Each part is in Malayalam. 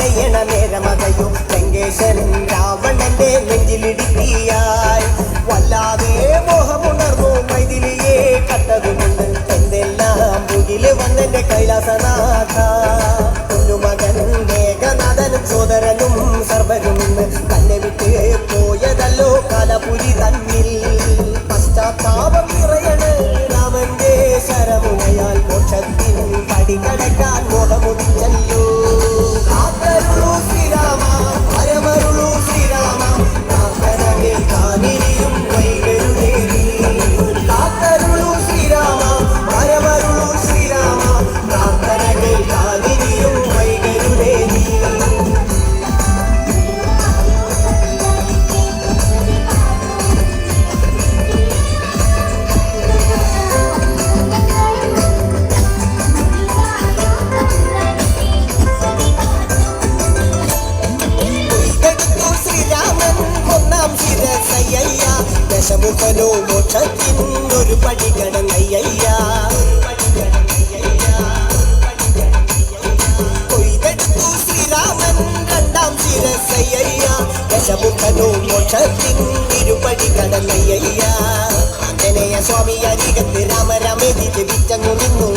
രാമനയണ നേരമകയോ ലങ്കേശൻ രാവണന്റെ നെഞ്ചിലിടുക്കിയായി വല്ലാതെ മോഹമുണർന്നു മൈഥിലിയെ കട്ടതുകൊണ്ട് എന്തെല്ലാം മുകില് വന്നെന്റെ കൈലാസനാഥ കുഞ്ഞുമകൻ മേഘനാഥനും സോദരനും സർവരും തന്നെ വിട്ട് പോയതല്ലോ കാലപുരി തന്നിൽ പശ്ചാത്താപം നിറയണ് രാമന്റെ ശരമുനയാൽ മോക്ഷത്തിൻ പടി കടക്കാൻ മോഹമുദിച്ചല്ലോ കാത്തരുളൂ ശ്രീരാമ പരമരുളൂ ശ്രീരാമ പ്രാർത്ഥന കേൾക്കാനിരിയും വൈകരുതേ കാത്തരുളൂ ശ്രീരാമ പരമരുളൂ ശ്രീരാമ പ്രാർത്ഥന കേൾക്കാനിരിയും വൈകരുതേ ദശമുഖനോ മോക്ഷത്തിൻ ഒരു പടി കടന്നയ്യ കൊയ്തെടുത്തു ശ്രീരാമൻ രണ്ടാം ശിരസയ്യ ദശമുഖനോ മോക്ഷത്തിൻ ഇരുപടി കടന്നയ്യ ആഞ്ജനേയ സ്വാമി അരികത്ത് രാമരാമേതി ജപിച്ചങ്ങു നിന്നു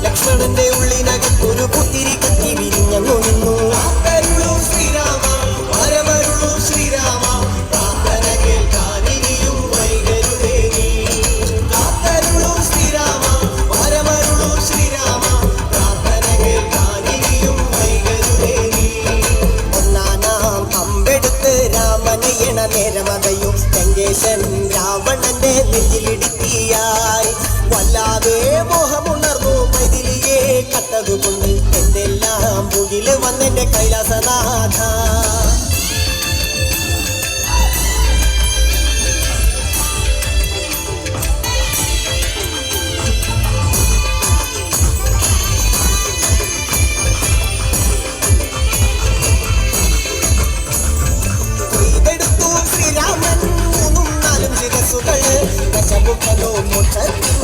ലക്ഷ്മണന്റെ ഉള്ളിനകത്തൊരു പുത്തിരി കത്തി വിരിഞ്ഞങ്ങു നിന്നു ശ്രീരാമ പരമരുളൂ ശ്രീരാമ പ്രാർത്ഥന കേൾക്കാൻ നേരമകയോ ലങ്കേശൻ രാവണന്റെ നെഞ്ചിലിടുക്കിയായി വല്ലാതെ മോഹമുണർന്നു മൈഥിലിയെ കട്ടതുകൊണ്ട് എന്തെല്ലാം മുകില് വന്നെന്റെ കൈലാസനാഥ ദശമുഖനോ മോക്ഷത്തിൽ